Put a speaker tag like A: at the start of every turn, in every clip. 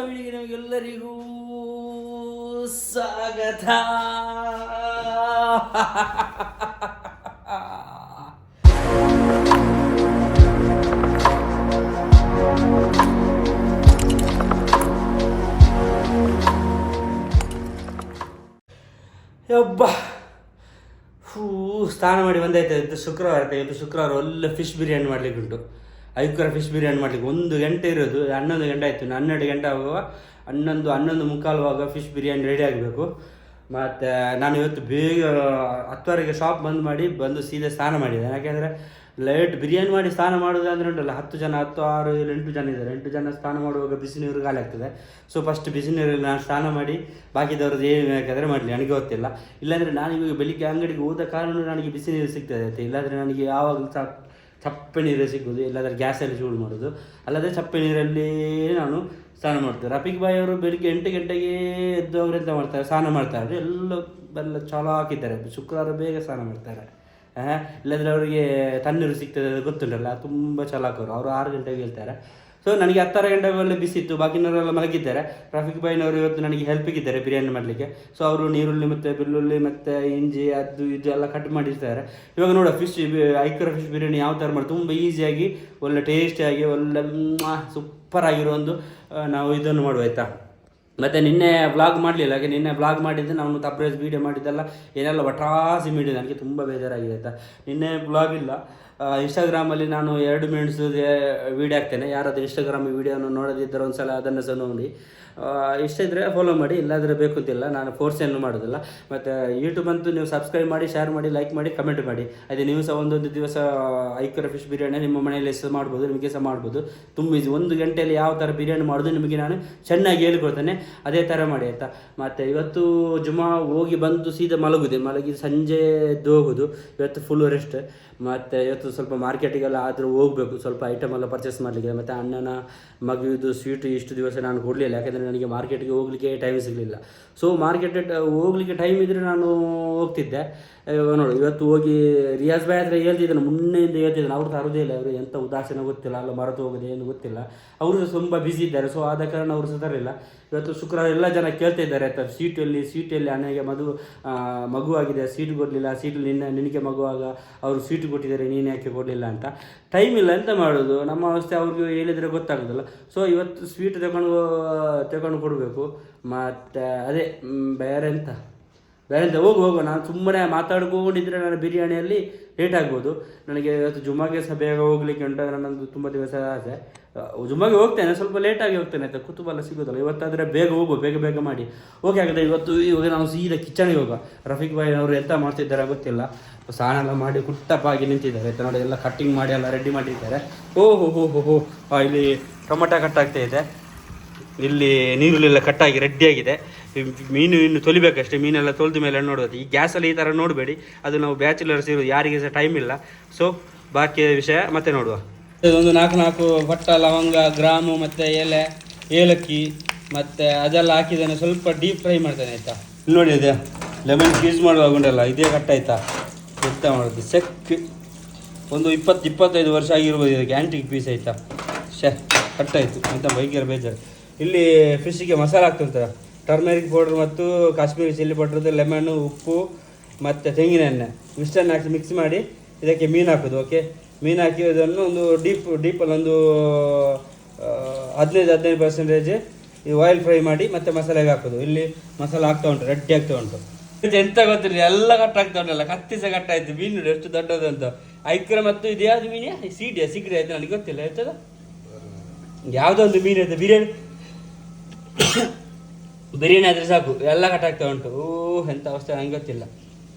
A: ವಿಡಿಯೋಗೆ ನಿಮಗೆಲ್ಲರಿಗೂ ಸ್ವಾಗತ. ಯಬ್ಬ ಸ್ನಾನ ಮಾಡಿ ಬಂದಾಯ್ತು. ಇವತ್ತು ಶುಕ್ರವಾರ ಒಳ್ಳೆ ಫಿಶ್ ಬಿರಿಯಾನಿ ಮಾಡ್ಲಿಕ್ಕೆ ಉಂಟು. ಐಕ್ರ ಫಿಶ್ ಬಿರಿಯಾನಿ ಮಾಡ್ಲಿಕ್ಕೆ 1 ಗಂಟೆ ಇರೋದು, 11 ಗಂಟೆ ಆಯಿತು. 12 ಗಂಟೆ ಆಗುವ 11 ಮುಕ್ಕಾಲುವಾಗ ಫಿಶ್ ಬಿರಿಯಾನಿ ರೆಡಿ ಆಗಬೇಕು. ಮತ್ತು ನಾನು ಇವತ್ತು ಬೇಗ 10ವರೆಗೆ ಶಾಪ್ ಬಂದು ಸೀದಾ ಸ್ನಾನ ಮಾಡಿದೆ. ಯಾಕೆಂದರೆ ಲೇಟ್ ಬಿರಿಯಾನಿ ಮಾಡಿ ಸ್ನಾನ ಮಾಡೋದು ಅಂದರೆ ಉಂಟಲ್ಲ, 10 ಜನ 10, 6, 7, 8 ಜನ ಇದ್ದಾರೆ. 8 ಜನ ಸ್ನಾನ ಮಾಡುವಾಗ ಬಿಸಿ ನೀರು ಖಾಲಿ ಆಗ್ತದೆ. ಸೊ ಫಸ್ಟ್ ಬಿಸಿ ನೀರಲ್ಲಿ ನಾನು ಸ್ನಾನ ಮಾಡಿ ಬಾಕಿದವ್ರದ್ದು ಏನು ಬೇಕಾದರೆ ಮಾಡಲಿ, ನನಗೆ ಗೊತ್ತಿಲ್ಲ. ಇಲ್ಲಾಂದರೆ ನಾನೀಗ ಬೆಳಿಗ್ಗೆ ಅಂಗಡಿಗೆ ಹೋದ ಕಾರಣ ನನಗೆ ಬಿಸಿ ನೀರು ಸಿಗ್ತದೆ ಆಯ್ತು. ಇಲ್ಲಾಂದರೆ ನನಗೆ ಯಾವಾಗಲೂ ಚಪ್ಪೆ ನೀರೇ ಸಿಗೋದು, ಇಲ್ಲಾಂದರೆ ಗ್ಯಾಸಲ್ಲಿ ಚೂಡು ಮಾಡೋದು. ಅಲ್ಲದೆ ಚಪ್ಪೆ ನೀರಲ್ಲಿ ನಾನು ಸ್ನಾನ ಮಾಡ್ತಾರೆ. ರಫೀಕ್ ಬಾಯ್ ಅವರು ಬೆಳಿಗ್ಗೆ 8 ಗಂಟೆಗೆ ಎದ್ದು ಅವರೆಂತ ಮಾಡ್ತಾರೆ, ಸ್ನಾನ ಮಾಡ್ತಾರೆ. ಎಲ್ಲ ಚಾಲೂ ಹಾಕಿದ್ದಾರೆ. ಶುಕ್ರವಾರ ಬೇಗ ಸ್ನಾನ ಮಾಡ್ತಾರೆ. ಇಲ್ಲಾಂದರೆ ಅವರಿಗೆ ತಣ್ಣೀರು ಸಿಗ್ತದೆ ಗೊತ್ತುಂಟಲ್ಲ, ತುಂಬ ಚಾಲಾಕರು. ಅವರು 6 ಗಂಟೆಗೆ ಹೇಳ್ತಾರೆ. ಸೊ ನನಗೆ 10 ಗಂಟೆಗೆ ಬಿಸಿ ಇತ್ತು, ಬಾಕಿನವರೆಲ್ಲ ಮಲಗಿದ್ದಾರೆ. ರಫೀಕ್ ಬಾಯ್ನವರು ಇವತ್ತು ನನಗೆ ಹೆಲ್ಪಿಗಿದ್ದಾರೆ ಬಿರಿಯಾನಿ ಮಾಡಲಿಕ್ಕೆ. ಸೊ ಅವರು ನೀರುಳ್ಳಿ ಮತ್ತು ಬೆಳ್ಳುಳ್ಳಿ ಮತ್ತು ಇಂಜಿ ಅದು ಇದು ಎಲ್ಲ ಕಟ್ ಮಾಡಿರ್ತಾರೆ. ಇವಾಗ ನೋಡ ಐಕ್ರ ಫಿಶ್ ಬಿರಿಯಾನಿ ಯಾವ ಥರ ಮಾಡಿ ತುಂಬ ಈಸಿಯಾಗಿ ಒಳ್ಳೆ ಟೇಸ್ಟಿಯಾಗಿ ಒಳ್ಳೆ ಸೂಪರ್ ಆಗಿರೋ ಒಂದು ನಾವು ಇದನ್ನು ಮಾಡುವ ಆಯಿತಾ. ಮತ್ತು ನಿನ್ನೆ ವ್ಲಾಗ್ ಮಾಡಲಿಲ್ಲ. ಹಾಗೆ ನಿನ್ನೆ ವ್ಲಾಗ್ ಮಾಡಿದ್ದೆ ನಾನು ತಪ್ರೇಜ್ ವೀಡಿಯೋ ಮಾಡಿದ್ದೆಲ್ಲ ಏನೆಲ್ಲ ಒಟ್ರಾಸಿ ಮೀಡಿಯೋ, ನನಗೆ ತುಂಬ ಬೇಜಾರಾಗಿದೆ ಆಯಿತಾ. ನಿನ್ನೆ ವ್ಲಾಗ್ ಇಲ್ಲ. ಇನ್ಸ್ಟಾಗ್ರಾಮಲ್ಲಿ ನಾನು 2 ಮಿನಿಟ್ಸ್ ವೀಡಿಯೋ ಹಾಕ್ತೇನೆ. ಯಾರಾದರೂ ಇನ್ಸ್ಟಾಗ್ರಾಮ್ ವೀಡಿಯೋನ ನೋಡೋದಿದ್ದರೆ ಒಂದು ಸಲ ಅದನ್ನು ಸಹ ನೋಡಿ. ಇಷ್ಟ ಇದ್ದರೆ ಫಾಲೋ ಮಾಡಿ, ಇಲ್ಲಾದರೆ ಬೇಕು ಅಂತಿಲ್ಲ. ನಾನು ಫೋರ್ಸ್ ಏನು ಮಾಡೋದಿಲ್ಲ. ಮತ್ತು ಯೂಟ್ಯೂಬ್ ಅಂತೂ ನೀವು ಸಬ್ಸ್ಕ್ರೈಬ್ ಮಾಡಿ, ಶೇರ್ ಮಾಡಿ, ಲೈಕ್ ಮಾಡಿ, ಕಮೆಂಟ್ ಮಾಡಿ. ಅದೇ ನೀವು ಸಹ ಒಂದೊಂದು ದಿವಸ ಐಕ್ರ ಫಿಶ್ ಬಿರಿಯಾನಿ ನಿಮ್ಮ ಮನೆಯಲ್ಲಿ ಸಹ ಮಾಡ್ಬೋದು, ನಿಮಗೆ ಸಹ ಮಾಡ್ಬೋದು. ತುಂಬ ಈಸಿ. 1 ಗಂಟೆಯಲ್ಲಿ ಯಾವ ಥರ ಬಿರಿಯಾನಿ ಮಾಡೋದು ನಿಮಗೆ ನಾನು ಚೆನ್ನಾಗಿ ಹೇಳ್ಕೊಡ್ತೇನೆ. ಅದೇ ಥರ ಮಾಡಿ ಆಯಿತಾ. ಮತ್ತು ಇವತ್ತು ಜುಮಾ ಹೋಗಿ ಬಂದು ಸೀದಾ ಮಲಗಿ ಸಂಜೆ ಎದ್ದು ಹೋಗೋದು. ಇವತ್ತು ಫುಲ್ ರೆಸ್ಟ್. ಮತ್ತು ಇವತ್ತು ಸ್ವಲ್ಪ ಮಾರ್ಕೆಟಿಗೆಲ್ಲ ಆದರೂ ಹೋಗಬೇಕು, ಸ್ವಲ್ಪ ಐಟಮ್ ಎಲ್ಲ ಪರ್ಚೇಸ್ ಮಾಡಲಿಕ್ಕೆ. ಮತ್ತು ಅಣ್ಣನ ಮಗುವಿದು ಸ್ವೀಟು ಇಷ್ಟು ದಿವಸ ನಾನು ಕೊಡಲಿಲ್ಲ, ಯಾಕೆಂದರೆ ನನಗೆ ಮಾರ್ಕೆಟಿಗೆ ಹೋಗಲಿಕ್ಕೆ ಟೈಮ್ ಸಿಗಲಿಲ್ಲ. ಸೊ ಮಾರ್ಕೆಟ್ ಹೋಗಲಿಕ್ಕೆ ಟೈಮ್ ಇದ್ದರೆ ನಾನು ಹೋಗ್ತಿದ್ದೆ. ನೋಡು ಇವತ್ತು ಹೋಗಿ ರಿಯಾಜ್ ಬಾಯ್ ಹತ್ರ ಹೇಳ್ತಿದ್ದಾನೆ, ಮುನ್ನೆಯಿಂದ ಹೇಳ್ತಿದ್ದಾನೆ. ಅವ್ರು ತರೋದೇ ಇಲ್ಲ, ಅವರು ಎಂಥ ಉದಾಸೀನ ಗೊತ್ತಿಲ್ಲ, ಅಲ್ಲ ಮರೆತು ಹೋಗೋದು ಏನು ಗೊತ್ತಿಲ್ಲ. ಅವರು ತುಂಬ ಬ್ಯುಸಿ ಇದ್ದಾರೆ. ಸೊ ಆದ ಕಾರಣ ಅವರು ಸಹ ತರಲಿಲ್ಲ. ಇವತ್ತು ಶುಕ್ರವಾರ ಎಲ್ಲ ಜನ ಕೇಳ್ತಾ ಇದ್ದಾರೆ ಆಯ್ತಾ, ಸ್ವೀಟಲ್ಲಿ ಅಣ್ಣಗೆ ಮಗು ಆಗಿದೆ, ಸ್ವೀಟ್ ಕೊಡಲಿಲ್ಲ, ನಿನಗೆ ಮಗುವಾಗ ಅವರು ಸ್ವೀಟ್ ಕೊಟ್ಟಿದ್ದಾರೆ, ನೀನು ಯಾಕೆ ಕೊಡಲಿಲ್ಲ ಅಂತ. ಟೈಮ್ ಇಲ್ಲ, ಎಂತ ಮಾಡೋದು, ನಮ್ಮ ಅವಸ್ಥೆ ಅವ್ರಿಗೆ ಹೇಳಿದರೆ ಗೊತ್ತಾಗೋದಿಲ್ಲ. ಸೊ ಇವತ್ತು ಸ್ವೀಟ್ ತಗೊಂಡು ಕೊಡಬೇಕು. ಮತ್ತು ಅದೇ ಬೇರೆ ಎಂತ ಹೋಗುವ. ನಾನು ಸುಮ್ಮನೆ ಮಾತಾಡ್ಕೊಂಡಿದ್ರೆ ನಾನು ಬಿರಿಯಾನಿಯಲ್ಲಿ ಲೇಟ್ ಆಗ್ಬೋದು. ನನಗೆ ಇವತ್ತು ಜುಮ್ಮಾಗೆ ಸಹ ಬೇಗ ಹೋಗ್ಲಿಕ್ಕೆ ಉಂಟು. ನನ್ನದು ತುಂಬ ದಿವಸ ಆಸೆ. ಜುಮ್ಮಾಗೆ ಹೋಗ್ತೇನೆ, ಸ್ವಲ್ಪ ಲೇಟಾಗಿ ಹೋಗ್ತೇನೆ ಆಯಿತಾ, ಕುತೂಹಲ ಸಿಗೋದಲ್ಲ. ಇವತ್ತಾದರೆ ಬೇಗ ಮಾಡಿ ಓಕೆ ಆಗಿದೆ. ಇವಾಗ ನಾವು ಸೀದಾ ಕಿಚನ್ಗೆ ಹೋಗುವ. ರಫೀಕ್ ಬಾಯ್ ಅವರು ಎಂತ ಮಾಡ್ತಿದ್ದಾರೆ ಗೊತ್ತಿಲ್ಲ. ಸ್ನಾನ ಎಲ್ಲ ಮಾಡಿ ಕುಟ್ಟಪ್ಪಾಗಿ ನಿಂತಿದ್ದಾರೆ ಆಯಿತಾ. ನೋಡಿ ಎಲ್ಲ ಕಟ್ಟಿಂಗ್ ಮಾಡಿ ಎಲ್ಲ ರೆಡಿ ಮಾಡಿದ್ದಾರೆ. ಓಹೋ ಇಲ್ಲಿ ಟೊಮೊಟೊ ಕಟ್ಟಾಗ್ತಾ ಇದೆ, ಇಲ್ಲಿ ನೀರುಳ್ಳೆಲ್ಲ ಕಟ್ಟಾಗಿ ರೆಡಿಯಾಗಿದೆ. ಮೀನು ಇನ್ನು ತೊಲಿಬೇಕಷ್ಟೇ. ಮೀನೆಲ್ಲ ತೊಳೆದ ಮೇಲೆ ನೋಡೋದು. ಈ ಗ್ಯಾಸಲ್ಲಿ ಈ ಥರ ನೋಡಬೇಡಿ, ಅದು ನಾವು ಬ್ಯಾಚುಲರ್ಸ್ ಇರೋದು, ಯಾರಿಗೆ ಸಹ ಟೈಮ್ ಇಲ್ಲ. ಸೊ ಬಾಕಿ ವಿಷಯ ಮತ್ತೆ ನೋಡುವ. ಒಂದು 4 ಪಟ್ಟ, ಲವಂಗ, ಗ್ರಾಮು ಮತ್ತು ಏಲಕ್ಕಿ ಮತ್ತು ಅದೆಲ್ಲ ಹಾಕಿದ್ದಾನೆ. ಸ್ವಲ್ಪ ಡೀಪ್ ಫ್ರೈ ಮಾಡ್ತಾನೆ ಆಯಿತಾ. ಇಲ್ಲಿ ನೋಡಿ, ಅದೇ ಲೆಮನ್ ಚೀಸ್ ಮಾಡುವಾಗ ಉಂಟಲ್ಲ, ಇದೇ ಕಟ್ಟಾಯ್ತಾ. ಎಂತ ಮಾಡೋದು, ಒಂದು 20-25 ವರ್ಷ ಆಗಿರ್ಬೋದು ಇದಕ್ಕೆ. ಆ್ಯಂಟಿಕ್ ಪೀಸ್ ಆಯಿತಾ. ಕಟ್ಟಾಯಿತು ಅಂತ ಭಯಂಕರ ಬೇಜಾರು. ಇಲ್ಲಿ ಫಿಶ್ಶಿಗೆ ಮಸಾಲ ಹಾಕ್ತಿರ್ತಾರೆ. ಟರ್ಮರಿಕ್ ಪೌಡ್ರ್ ಮತ್ತು ಕಾಶ್ಮೀರಿ ಚಿಲ್ಲಿ ಪೌಡ್ರದ್ದು, ಲೆಮನ್ನು, ಉಪ್ಪು ಮತ್ತು ತೆಂಗಿನ ಎಣ್ಣೆ ಇಷ್ಟನ್ನು ಹಾಕಿ ಮಿಕ್ಸ್ ಮಾಡಿ ಇದಕ್ಕೆ ಮೀನು ಹಾಕೋದು. ಓಕೆ, ಮೀನು ಹಾಕಿ ಅದನ್ನು ಒಂದು ಡೀಪಲ್ಲಿ ಒಂದು 15% ಈ ಆಯಿಲ್ ಫ್ರೈ ಮಾಡಿ ಮತ್ತೆ ಮಸಾಲೆಗೆ ಹಾಕೋದು. ಇಲ್ಲಿ ಮಸಾಲ ಆಗ್ತಾ ಉಂಟು, ರೆಡಿ ಆಗ್ತಾ ಉಂಟು. ಎಂತ ಗೊತ್ತಿಲ್ಲ, ಎಲ್ಲ ಕಟ್ಟಾಗ್ತಾ ಉಂಟಲ್ಲ. ಕತ್ತಿ ಸಹ ಕಟ್ಟಾಯ್ತು. ಮೀನು ಎಷ್ಟು ದೊಡ್ಡದು ಅಂತ. ಐಕ್ರ ಮತ್ತು ಇದು ಯಾವುದು ಮೀನಿಯ ಸಿಗಡಿ ಆಯ್ತು, ನನಗೆ ಗೊತ್ತಿಲ್ಲ. ಆಯ್ತದ ಯಾವುದೋ ಒಂದು ಮೀನು ಆಯ್ತು. ಬಿರಿಯಾನಿ ಆದರೆ ಸಾಕು, ಎಲ್ಲ ಕಟ್ಟಾಗ್ತಾ ಉಂಟು. ಎಂಥ ಅವಸ್ಥೆ ನನಗೆ ಗೊತ್ತಿಲ್ಲ.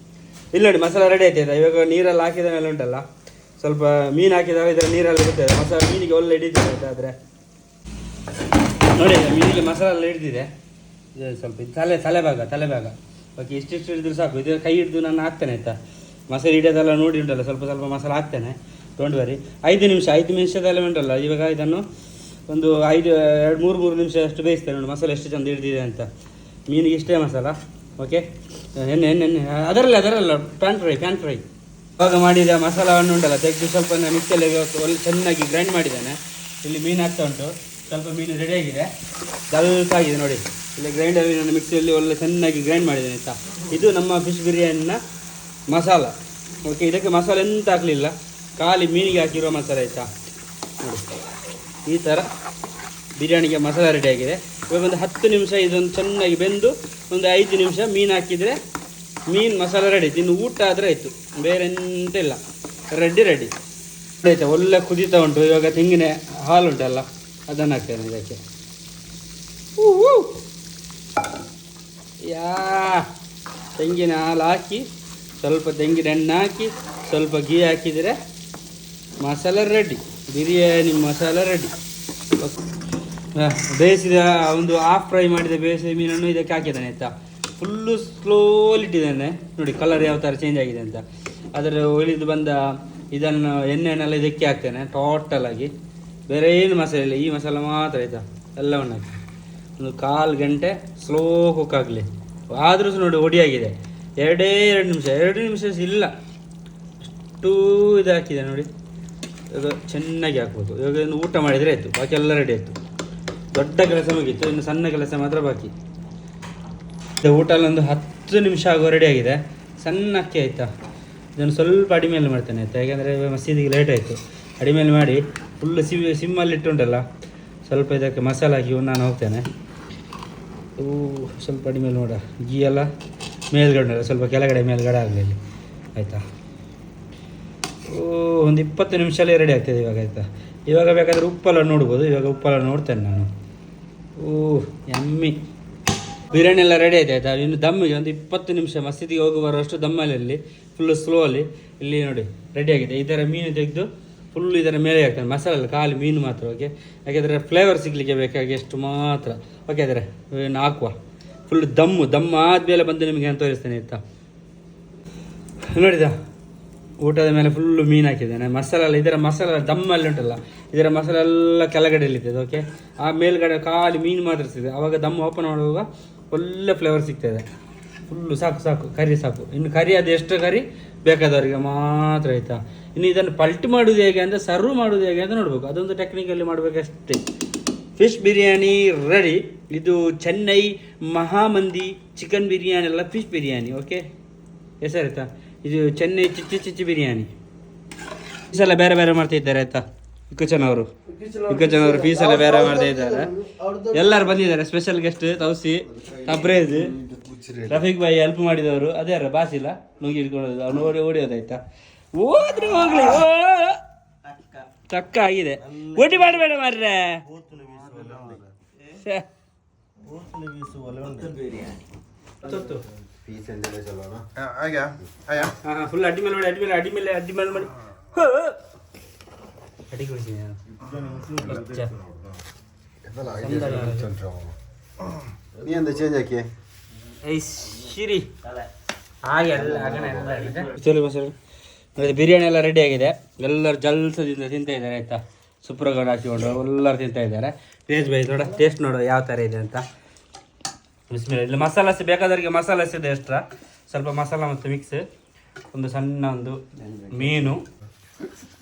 A: ಇಲ್ಲಿ ನೋಡಿ, ಮಸಾಲ ರೆಡಿ ಆಯ್ತದ. ಇವಾಗ ನೀರಲ್ಲಿ ಹಾಕಿದ ಮೇಲೆ ಉಂಟಲ್ಲ, ಸ್ವಲ್ಪ ಮೀನು ಹಾಕಿದಾಗ ಇದರ ನೀರಲ್ಲಿ ಇರ್ತದೆ ಮಸಾಲ. ಮೀನಿಗೆ ಒಳ್ಳೆ ಹಿಡಿತದೆ ಆಯಿತಾದರೆ. ನೋಡಿ ಮೀನಿಗೆ ಮಸಾಲ ಎಲ್ಲ ಹಿಡಿದಿದೆ. ಇದು ಸ್ವಲ್ಪ ತಲೆಭಾಗ ಓಕೆ. ಇಷ್ಟಿಷ್ಟು ಹಿಡಿದ್ರೆ ಸಾಕು. ಇದು ಕೈ ಹಿಡಿದು ನಾನು ಹಾಕ್ತೇನೆ ಆಯಿತಾ. ಮಸಾಲೆ ಹಿಡಿಯೋದೆಲ್ಲ ನೋಡಿ ಉಂಟಲ್ಲ, ಸ್ವಲ್ಪ ಮಸಾಲ ಹಾಕ್ತೇನೆ. Don't worry. 5 ನಿಮಿಷದಲ್ಲೇ ಉಂಟಲ್ಲ. ಇವಾಗ ಇದನ್ನು ಒಂದು 2-3 ನಿಮಿಷ ಅಷ್ಟು ಬೇಯಿಸ್ತೇನೆ. ನೋಡಿ ಮಸಾಲೆ ಎಷ್ಟು ಚಂದ ಹಿಡಿದಿದೆ ಅಂತ. ಮೀನಿಗೆ ಇಷ್ಟೇ ಮಸಾಲ. ಓಕೆ, ಎಣ್ಣೆ ಅದರಲ್ಲ ಪ್ಯಾನ್ ಫ್ರೈ ಇವಾಗ ಮಾಡಿದ ಮಸಾಲವನ್ನು ಉಂಟಲ್ಲ ತೆಗೆದು ಸ್ವಲ್ಪ ಮಿಕ್ಸಲ್ಲಿ ಒಳ್ಳೆ ಚೆನ್ನಾಗಿ ಗ್ರೈಂಡ್ ಮಾಡಿದ್ದೇನೆ. ಇಲ್ಲಿ ಮೀನು ಆಗ್ತಾ ಉಂಟು. ಸ್ವಲ್ಪ ಮೀನು ರೆಡಿಯಾಗಿದೆ. ಜಲ್ಸಾಗಿದೆ ನೋಡಿ. ಇಲ್ಲಿ ಗ್ರೈಂಡಲ್ಲಿ ನಾನು ಮಿಕ್ಸಿಯಲ್ಲಿ ಒಳ್ಳೆ ಚೆನ್ನಾಗಿ ಗ್ರೈಂಡ್ ಮಾಡಿದ್ದೇನೆ ಆಯಿತಾ. ಇದು ನಮ್ಮ ಫಿಶ್ ಬಿರಿಯಾನಿನ ಮಸಾಲ. ಓಕೆ, ಇದಕ್ಕೆ ಮಸಾಲೆ ಎಂತ ಹಾಕಲಿಲ್ಲ, ಖಾಲಿ ಮೀನಿಗೆ ಹಾಕಿರೋ ಮಸಾಲೆ ಆಯಿತಾ. ನೋಡಿ ಈ ಥರ ಬಿರಿಯಾನಿಗೆ ಮಸಾಲ ರೆಡಿಯಾಗಿದೆ. ಇವಾಗ ಒಂದು 10 ನಿಮಿಷ ಇದೊಂದು ಚೆನ್ನಾಗಿ ಬೆಂದು ಒಂದು 5 ನಿಮಿಷ ಮೀನು ಹಾಕಿದರೆ ಮೀನು ಮಸಾಲ ರೆಡಿ. ಇನ್ನು ಊಟ ಆದರೆ ಆಯಿತು, ಬೇರೆ ಎಂತ ಇಲ್ಲ, ರೆಡಿ ಆಯಿತಾ. ಒಳ್ಳೆ ಕುದೀತಾ ಉಂಟು. ಇವಾಗ ತೆಂಗಿನ ಹಾಲು ಉಂಟಲ್ಲ ಅದನ್ನು ಹಾಕ್ತೇನೆ ಇದಕ್ಕೆ. ತೆಂಗಿನ ಹಾಲು ಹಾಕಿ, ಸ್ವಲ್ಪ ತೆಂಗಿನ ಎಣ್ಣೆ ಹಾಕಿ, ಸ್ವಲ್ಪ ಗೀ ಹಾಕಿದರೆ ಮಸಾಲ ರೆಡಿ, ಬಿರಿಯಾನಿ ಮಸಾಲ ರೆಡಿ. ಬೇಯಿಸಿದ ಒಂದು ಹಾಫ್ ಫ್ರೈ ಮಾಡಿದ ಬೇಯಿಸಿದ ಮೀನನ್ನು ಇದಕ್ಕೆ ಹಾಕಿದ್ದಾನೆ ಆಯಿತಾ. ಫುಲ್ಲು ಸ್ಲೋಲಿ ಇಟ್ಟಿದ್ದಾನೆ ನೋಡಿ, ಕಲರ್ ಯಾವ ಥರ ಚೇಂಜ್ ಆಗಿದೆ ಅಂತ. ಅದರ ಉಳಿದು ಬಂದ ಇದನ್ನು ಎಣ್ಣೆಯನ್ನೆಲ್ಲ ಇದಕ್ಕೆ ಹಾಕ್ತೇನೆ ಟೋಟಲಾಗಿ, ಬೇರೆ ಏನು ಮಸಾಲೆ ಇಲ್ಲ, ಈ ಮಸಾಲೆ ಮಾತ್ರ ಆಯಿತಾ. ಎಲ್ಲವನ್ನು ಹಾಕಿ ಒಂದು 1/4 ಗಂಟೆ ಸ್ಲೋ ಕುಕ್ ಆಗಲಿ. ಆದರೂ ಸಹ ನೋಡಿ ಒಡಿಯಾಗಿದೆ. 2 ನಿಮಿಷ ಇಲ್ಲ, ಅಷ್ಟು ಇದು ಹಾಕಿದೆ ನೋಡಿ. ಇವಾಗ ಚೆನ್ನಾಗಿ ಹಾಕ್ಬೋದು. ಇವಾಗ ಇನ್ನು ಊಟ ಮಾಡಿದರೆ ಆಯಿತು, ಬಾಕಿ ಎಲ್ಲ ರೆಡಿ ಆಯಿತು. ದೊಡ್ಡ ಕೆಲಸ ಮುಗೀತು, ಇನ್ನು ಸಣ್ಣ ಕೆಲಸ ಮಾತ್ರ ಬಾಕಿ. ಊಟ ಎಲ್ಲ ಒಂದು 10 ನಿಮಿಷ ಆಗೋ ರೆಡಿ ಆಗಿದೆ. ಸಣ್ಣ ಅಕ್ಕಿ ಆಯಿತಾ. ಇದನ್ನು ಸ್ವಲ್ಪ ಅಡಿಮೇಲೆ ಮಾಡ್ತೇನೆ ಆಯಿತಾ, ಯಾಕೆಂದರೆ ಮಸೀದಿಗೆ ಲೇಟ್ ಆಯಿತು. ಅಡಿಮೇಲೆ ಮಾಡಿ ಫುಲ್ಲು ಸಿಮ್ಮಲ್ಲಿ ಇಟ್ಟುಂಟಲ್ಲ, ಸ್ವಲ್ಪ ಇದಕ್ಕೆ ಮಸಾಲೆ ಹಾಕಿ ನಾನು ಹೋಗ್ತೇನೆ. ಸ್ವಲ್ಪ ಅಡಿಮೇಲೆ ನೋಡ, ಗೀ ಎಲ್ಲ ಮೇಲ್ಗಡೆ ಉಂಟಲ್ಲ, ಸ್ವಲ್ಪ ಮೇಲ್ಗಡೆ ಆಗಲಿ ಆಯಿತಾ. ಒಂದು 20 ನಿಮಿಷಲ್ಲೇ ರೆಡಿ ಆಗ್ತದೆ ಇವಾಗ ಆಯಿತಾ. ಇವಾಗ ಬೇಕಾದರೆ ಉಪ್ಪೆಲ್ಲ ನೋಡ್ಬೋದು. ಇವಾಗ ಉಪ್ಪೆಲ್ಲ ನೋಡ್ತೇನೆ ನಾನು. ಎಮ್ಮಿ ಬಿರಿಯಾನಿ ಎಲ್ಲ ರೆಡಿ ಆಯ್ತು ಆಯಿತಾ. ಇನ್ನು ದಮ್ಮಿಗೆ ಒಂದು 20 ನಿಮಿಷ ಮಸೀದಿಗೆ ಹೋಗಿ ಬರೋಷ್ಟು ದಮ್ಮಲ್ಲಿ ಫುಲ್ಲು ಸ್ಲೋಲಿ ಇಲ್ಲಿ ನೋಡಿ ರೆಡಿಯಾಗಿದೆ. ಈ ಥರ ಮೀನು ತೆಗೆದು ಫುಲ್ಲು ಇದರ ಮೇಲೆ ಹಾಕ್ತಾನೆ, ಮಸಾಲೆ ಅಲ್ಲ, ಖಾಲಿ ಮೀನು ಮಾತ್ರ. ಓಕೆ, ಯಾಕೆಂದರೆ ಫ್ಲೇವರ್ ಸಿಗಲಿಕ್ಕೆ ಬೇಕಾಗಿ ಎಷ್ಟು ಮಾತ್ರ. ಓಕೆ, ಆದರೆ ಹಾಕುವ ಫುಲ್ ದಮ್ಮು ಆದಮೇಲೆ ಬಂದು ನಿಮಗೆ ಅಂತ ತೋರಿಸ್ತೇನೆ ಆಯಿತಾ. ನೋಡಿದ ಊಟದ ಮೇಲೆ ಫುಲ್ಲು ಮೀನು ಹಾಕಿದ್ದೇನೆ. ಮಸಾಲೆ ಎಲ್ಲ ಇದರ ಮಸಾಲೆ ದಮ್ಮಲ್ಲಿ ಉಂಟಲ್ಲ, ಇದರ ಮಸಾಲೆ ಎಲ್ಲ ಕೆಳಗಡೆಯಲ್ಲಿರ್ತದೆ. ಓಕೆ, ಆ ಮೇಲ್ಗಡೆ ಖಾಲಿ ಮೀನು ಮಾತ್ರ ಸಿಗ್ತದೆ. ಆವಾಗ ದಮ್ಮು ಓಪನ್ ಮಾಡುವಾಗ ಒಳ್ಳೆ ಫ್ಲೇವರ್ ಸಿಗ್ತದೆ. ಫುಲ್ಲು ಸಾಕು ಕರಿ ಸಾಕು. ಇನ್ನು ಕರಿ ಅದು ಎಷ್ಟು ಕರಿ ಬೇಕಾದವರಿಗೆ ಮಾತ್ರ ಆಯಿತಾ. ಇನ್ನು ಇದನ್ನು ಪಲ್ಟಿ ಮಾಡೋದು ಹೇಗೆ ಅಂದರೆ, ಸರ್ವ್ ಮಾಡೋದು ಹೇಗೆ ಅಂತ ನೋಡಬೇಕು. ಅದೊಂದು ಟೆಕ್ನಿಕಲ್ಲಿ ಮಾಡಬೇಕಷ್ಟೇ. Fish biryani ready. ಇದು ಚೆನ್ನೈ ಮಹಾಮಂದಿ ಚಿಕನ್ ಬಿರಿಯಾನಿ ಅಲ್ಲ, ಫಿಶ್ ಬಿರಿಯಾನಿ. ಓಕೆ, ಹೆಸರಾಯ್ತಾ. ಇದು ಚೆನ್ನೈ ಚಿಚ್ಚಿ ಬಿರಿಯಾನಿ. ಪೀಸ್ ಎಲ್ಲ ಬೇರೆ ಮಾಡ್ತಿದ್ದಾರೆ ಆಯಿತಾ. ಕಿಚನ್ ಅವರು ಪೀಸ್ ಎಲ್ಲ ಬೇರೆ ಮಾಡ್ತಾ ಇದ್ದಾರೆ. ಎಲ್ಲರೂ ಬಂದಿದ್ದಾರೆ. Special guest Tausi, Tabrez, Rafiq bhai help ಮಾಡಿದವರು. ಅದೇ ಬಾಸಿಲ್ಲ ನುಂಗಿ ಇಟ್ಕೊಳ್ಳೋದು, ಅವ್ನು ಓಡಿಯೋದಾಯ್ತಾ. ಹೋದ್ರೆ ಹೋಗ್ಲಿ, ಚಕ್ಕ ಆಗಿದೆ. ಒಡ್ಡಿ ಮಾಡಬೇಡ ಮಾರ್ರೆ. ಫುಲ್ ಅಡ್ಡಿ ಮೇಲೆ ಮಾಡಿ ಬಿರಿಯಾನಿ ಎಲ್ಲ ರೆಡಿ ಆಗಿದೆ. ಎಲ್ಲರೂ ಜಲ್ಸದಿಂದ ತಿಂತಾ ಇದ್ದಾರೆ ಆಯ್ತಾ. ಸುಪ್ರಗೌಡ ಹಾಕಿಕೊಂಡು ಎಲ್ಲರೂ ತಿಂತಾ ಇದ್ದಾರೆ. ಟೇಸ್ಟ್ ನೋಡೋ ಯಾವ ಥರ ಇದೆ ಅಂತ. ಬಿಸ್ಮಿಲ್ಲ. ಇಲ್ಲಿ ಮಸಾಲಸಿ ಬೇಕಾದವರಿಗೆ ಮಸಾಲಸಿ ಇದೆ ಎಕ್ಸ್ಟ್ರಾ, ಸ್ವಲ್ಪ ಮಸಾಲ ಮತ್ತು ಮಿಕ್ಸ್, ಒಂದು ಸಣ್ಣ ಒಂದು ಮೀನು.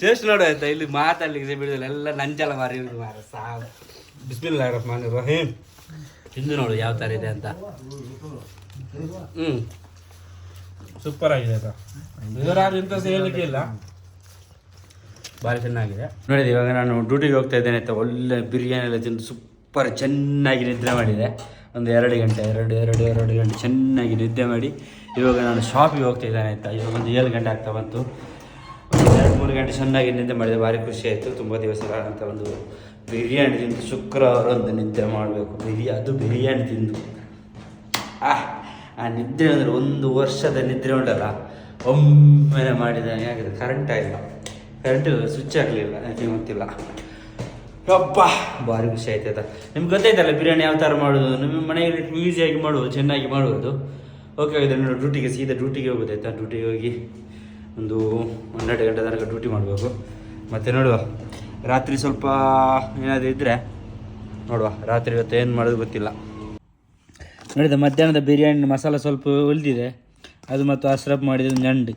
A: ಟೇಸ್ಟ್ ನೋಡು ಆಯ್ತಾ. ಇಲ್ಲಿ ಮಾತಾಡ್ಲಿಕ್ಕೆ ಬಿಡೋದಿಲ್ಲ, ಎಲ್ಲ ನಂಜಲ ಮಾರಿ ಸಾವು. ಬಿಸ್ಮಿಲ್ಲಾಹಿರ್ ರಹ್ಮಾನಿರ್ ರಹೀಮ್. ತಿಂದು ನೋಡು ಯಾವ ಥರ ಇದೆ ಅಂತ. ಸೂಪರ್ ಆಗಿದೆ ಆಯ್ತಾ. ಇದರಾದ್ರೂ ಇಂಥ ಹೇಳಲಿಕ್ಕೆ ಇಲ್ಲ, ಭಾರಿ ಚೆನ್ನಾಗಿದೆ. ನೋಡಿದೆ ಇವಾಗ ನಾನು ಡ್ಯೂಟಿಗೆ ಹೋಗ್ತಾ ಇದ್ದೇನೆ ಆಯ್ತಾ. ಒಳ್ಳೆ ಬಿರಿಯಾನಿ ಎಲ್ಲ ತಿಂದು ಸೂಪರ್ ಚೆನ್ನಾಗಿ ನಿದ್ರೆ ಮಾಡಿದೆ. ಒಂದು 2 ಗಂಟೆ ಚೆನ್ನಾಗಿ ನಿದ್ದೆ ಮಾಡಿ ಇವಾಗ ನಾನು ಶಾಪಿಗೆ ಹೋಗ್ತಾ ಇದ್ದೇನೆ ಆಯಿತಾ. ಇವಾಗ ಒಂದು 7 ಗಂಟೆ ಆಗ್ತಾ ಬಂತು. 2-3 ಗಂಟೆ ಚೆನ್ನಾಗಿ ನಿದ್ದೆ ಮಾಡಿದೆ. ಭಾರಿ ಖುಷಿ ಆಯಿತು. ತುಂಬ ದಿವಸ ಅಂತ ಒಂದು ಬಿರಿಯಾನಿ ತಿಂದು ಶುಕ್ರವಾರ ಒಂದು ನಿದ್ದೆ ಮಾಡಬೇಕು. ಅದು ಬಿರಿಯಾನಿ ತಿಂದು ಆ ನಿದ್ರೆ ಅಂದರೆ 1 ವರ್ಷದ ನಿದ್ರೆ ಉಂಟಲ್ಲ, ಒಮ್ಮೆಲೆ ಮಾಡಿದಾಗ ಆಗಿದೆ. ಕರೆಂಟ್ ಇಲ್ಲ, ಸ್ವಿಚ್ ಆಗಲಿಲ್ಲ, ಯಾಕೆ ಗೊತ್ತಿಲ್ಲ. ಅಪ್ಪ ಭಾರಿ ಖುಷಿ ಆಯ್ತಾಯ್ತಾ. ನಿಮ್ಗೆ ಗೊತ್ತಾಯ್ತಲ್ಲ ಬಿರಿಯಾನಿ ಯಾವ ಥರ ಮಾಡೋದು. ನಿಮ್ಮ ಮನೆಯಲ್ಲಿ ಈಸಿಯಾಗಿ ಮಾಡುವುದು, ಚೆನ್ನಾಗಿ ಮಾಡುವುದು. ಓಕೆ ಆಗಿದೆ. ನಾನು ಡ್ಯೂಟಿಗೆ ಹೋಗೋದಾಯ್ತಾ. ಡ್ಯೂಟಿಗೆ ಹೋಗಿ ಒಂದು 12 ಗಂಟೆ ತನಕ ಡ್ಯೂಟಿ ಮಾಡಬೇಕು. ಮತ್ತು ನೋಡುವ ರಾತ್ರಿ ಸ್ವಲ್ಪ ಏನಾದರೂ ಇದ್ದರೆ ನೋಡುವ ರಾತ್ರಿ ಇವತ್ತು ಏನು ಮಾಡೋದು ಗೊತ್ತಿಲ್ಲ. ನೋಡಿದ ಮಧ್ಯಾಹ್ನದ ಬಿರಿಯಾನಿ ಮಸಾಲ ಸ್ವಲ್ಪ ಉಳಿದಿದೆ, ಅದು ಮತ್ತು ಅಶ್ರಫ್ ಮಾಡಿದ ñಂಡು.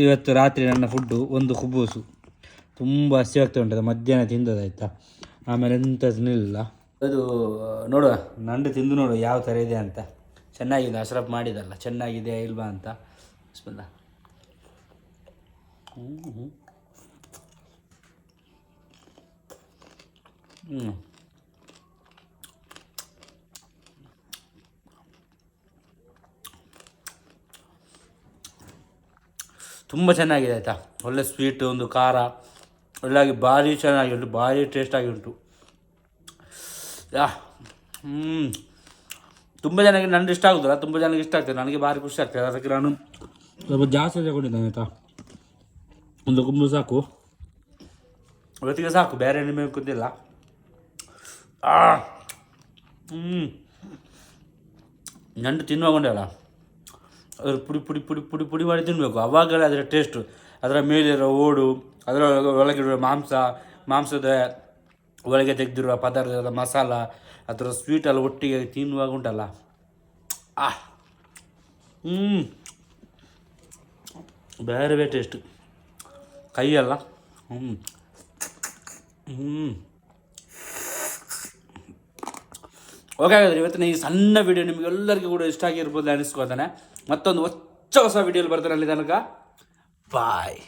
A: ಇವತ್ತು ರಾತ್ರಿ ನನ್ನ ಫುಡ್ಡು ಒಂದು ಕುಬೂಸು. ತುಂಬ ಹಸಿ ಆಗ್ತಾ ಉಂಟದು, ಮಧ್ಯಾಹ್ನ ತಿಂದದಾಯ್ತಾ. ಆಮೇಲೆ ಎಂಥದ್ದಿಲ್ಲ, ಅದು ನೋಡುವ ನಂಡು ತಿಂದು ನೋಡು ಯಾವ ಥರ ಇದೆ ಅಂತ. ಚೆನ್ನಾಗಿದೆ, ಅಶ್ರಫ್ ಮಾಡಿದಲ್ಲ, ಚೆನ್ನಾಗಿದೆ ಇಲ್ವಾ ಅಂತ. ಬಿಸ್ಮಿಲ್ಲಾ. ತುಂಬ ಚೆನ್ನಾಗಿದೆ ಆಯಿತಾ. ಒಳ್ಳೆ ಸ್ವೀಟು, ಒಂದು ಖಾರ ಒಳ್ಳೆಯಾಗಿ ಭಾರಿ ಚೆನ್ನಾಗಿ ಉಂಟು, ಭಾರಿ ಟೇಸ್ಟಾಗಿ ಉಂಟು. ತುಂಬ ಜನಕ್ಕೆ ನಂದು ಇಷ್ಟ ಆಗೋದಿಲ್ಲ, ತುಂಬ ಜನಕ್ಕೆ ಇಷ್ಟ ಆಗ್ತದೆ. ನನಗೆ ಭಾರಿ ಖುಷಿ ಆಗ್ತದೆ, ಅದಕ್ಕೆ ನಾನು ಸ್ವಲ್ಪ ಜಾಸ್ತಿ ತಗೊಂಡಿದ್ದೇನೆ ಆಯಿತಾ. ಒಂದು ಕುಂಬು ಸಾಕು, ಇವತ್ತಿಗೆ ಸಾಕು, ಬೇರೆ ನಿಮಗೆ ಗೊತ್ತಿಲ್ಲ. ನಂಡು ತಿನ್ನುವಾಗೊಂಡಲ್ಲ ಅದ್ರ ಪುಡಿ ಪುಡಿ ಪುಡಿ ಪುಡಿ ಪುಡಿ ಮಾಡಿ ತಿನ್ನಬೇಕು, ಅವಾಗಲೇ ಅದರ ಟೇಸ್ಟು. ಅದರ ಮೇಲಿರೋ ಓಡು, ಅದರ ಒಳಗಿರುವ ಮಾಂಸದ ಒಳಗೆ ತೆಗೆದಿರುವ ಪದಾರ್ಥದ ಮಸಾಲ, ಅದರ ಸ್ವೀಟೆಲ್ಲ ಒಟ್ಟಿಗೆ ತಿನ್ನುವಾಗ ಉಂಟಲ್ಲ, ಬೇರೆ ಬೇರೆ ಟೇಸ್ಟು, ಕೈಯಲ್ಲ. ಓಕೆ, ಹಾಗಾದರೆ ಇವತ್ತಿನ ಈ ಸಣ್ಣ ವಿಡಿಯೋ ನಿಮಗೆಲ್ಲರಿಗೂ ಕೂಡ ಇಷ್ಟ ಆಗಿರ್ಬೋದು ಅನಿಸ್ಕೋತಾನೆ. ಮತ್ತೊಂದು ಹೊಸ ವಿಡಿಯೋಲಿ ಬರ್ತಾರೆ. ಅಲ್ಲಿ ತನಕ ಬಾಯ್.